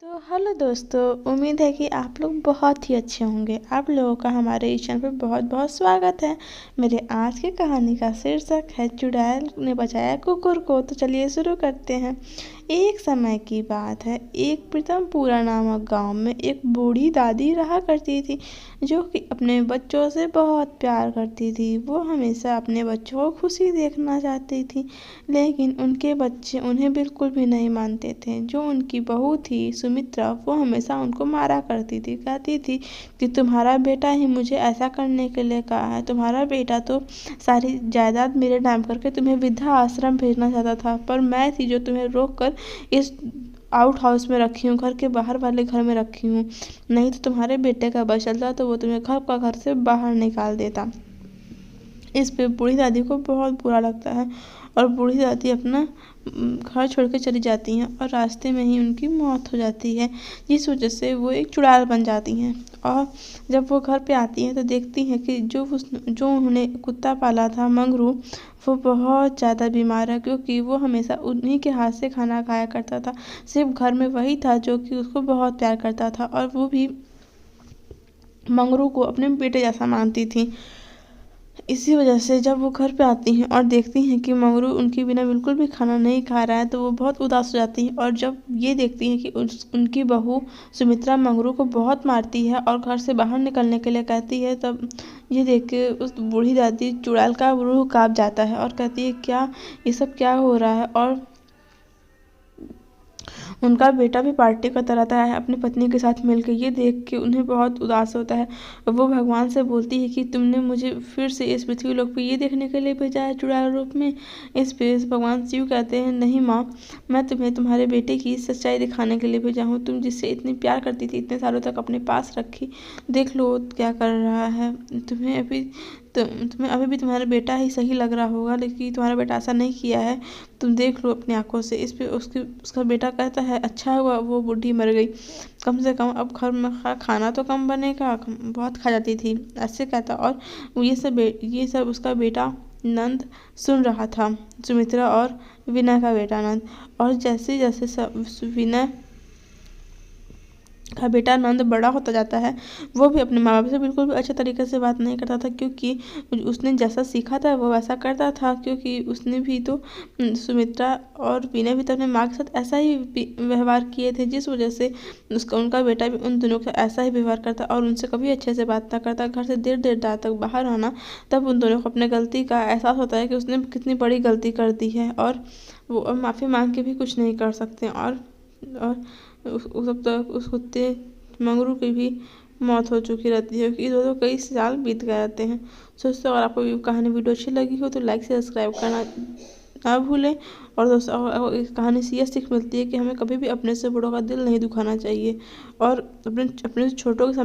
तो हेलो दोस्तों, उम्मीद है कि आप लोग बहुत ही अच्छे होंगे। आप लोगों का हमारे इस चैनल पर बहुत बहुत स्वागत है। मेरे आज की कहानी का शीर्षक है चुड़ैल ने बचाया कुकुर को। तो चलिए शुरू करते हैं। एक समय की बात है, एक प्रीतमपुरा नामक गांव में एक बूढ़ी दादी रहा करती थी, जो कि अपने बच्चों से बहुत प्यार करती थी। वो हमेशा अपने बच्चों को खुशी देखना चाहती थी, लेकिन उनके बच्चे उन्हें बिल्कुल भी नहीं मानते थे। जो उनकी बहू थी सुमित्रा, वो हमेशा उनको मारा करती थी। कहती थी कि तुम्हारा बेटा ही मुझे ऐसा करने के लिए कहा है। तुम्हारा बेटा तो सारी जायदाद मेरे नाम करके तुम्हें वृद्धा आश्रम भेजना चाहता था, पर मैं थी जो तुम्हें रोक कर इस आउट हाउस में रखी हूँ, घर के बाहर वाले घर में रखी हूँ। नहीं तो तुम्हारे बेटे का बस चलता तो वो तुम्हें घर से बाहर निकाल देता। इस पे बूढ़ी दादी को बहुत बुरा लगता है और बूढ़ी दादी अपना घर छोड़ के चली जाती हैं और रास्ते में ही उनकी मौत हो जाती है, जिस वजह से वो एक चुड़ैल बन जाती हैं। और जब वो घर पे आती हैं तो देखती हैं कि जो उन्होंने कुत्ता पाला था मंगरू, वो बहुत ज़्यादा बीमार है, क्योंकि वो हमेशा उन्हीं के हाथ से खाना खाया करता था। सिर्फ घर में वही था जो कि उसको बहुत प्यार करता था, और वो भी मंगरू को अपने बेटे जैसा मानती थी। इसी वजह से जब वो घर पे आती हैं और देखती हैं कि मंगरू उनके बिना बिल्कुल भी खाना नहीं खा रहा है, तो वो बहुत उदास हो जाती हैं। और जब ये देखती हैं कि उनकी बहू सुमित्रा मंगरू को बहुत मारती है और घर से बाहर निकलने के लिए कहती है, तब ये देख के उस बूढ़ी दादी चुड़ैल का रूह कांप जाता है और कहती है क्या ये सब क्या हो रहा है। और उनका बेटा भी पार्टी करता रहता है अपनी पत्नी के साथ मिलकर। ये देख के उन्हें बहुत उदास होता है। वो भगवान से बोलती है कि तुमने मुझे फिर से इस पृथ्वी लोक पे ये देखने के लिए भेजा है चुड़ैल रूप में। इस पे भगवान शिव कहते हैं, नहीं माँ, मैं तुम्हें तुम्हारे बेटे की सच्चाई दिखाने के लिए भेजा हूँ। तुम जिससे इतनी प्यार करती थी, इतने सालों तक अपने पास रखी, देख लो क्या कर रहा है। तुम्हें अभी भी तुम्हारा बेटा ही सही लग रहा होगा, लेकिन तुम्हारा बेटा ऐसा नहीं किया है। तुम देख लो अपनी आंखों से। इस पे उसका बेटा कहता है, अच्छा हुआ वो बूढ़ी मर गई, कम से कम अब घर में खाना तो कम बनेगा, बहुत खा जाती थी, ऐसे कहता। और ये सब उसका बेटा नंद सुन रहा था, सुमित्रा और विनय का बेटा नंद। और जैसे जैसे विनय का बेटा नंद बड़ा होता जाता है, वो भी अपने माँ बाप से बिल्कुल भी अच्छे तरीके से बात नहीं करता था, क्योंकि उसने जैसा सीखा था वो वैसा करता था। क्योंकि उसने भी तो सुमित्रा और विनय भी तो अपने माँ के साथ ऐसा ही व्यवहार किए थे, जिस वजह से उनका बेटा भी उन दोनों के साथ ऐसा ही व्यवहार करता और उनसे कभी अच्छे से बात ना करता। घर से देर देर रात तक बाहर आना, तब उन दोनों को अपने गलती का एहसास होता है कि उसने कितनी बड़ी गलती कर दी है, और वो माफ़ी मांग के भी कुछ नहीं कर सकते। और तब तक उस कुत्ते मंगरू की भी मौत हो चुकी रहती है, क्योंकि दोनों कई साल बीत गए रहते हैं। दोस्तों, अगर आपको ये कहानी वीडियो अच्छी लगी हो तो लाइक से सब्सक्राइब करना ना भूलें। और दोस्तों, इस कहानी से यह सीख मिलती है कि हमें कभी भी अपने से बड़ों का दिल नहीं दुखाना चाहिए, और अपने छोटों के सामने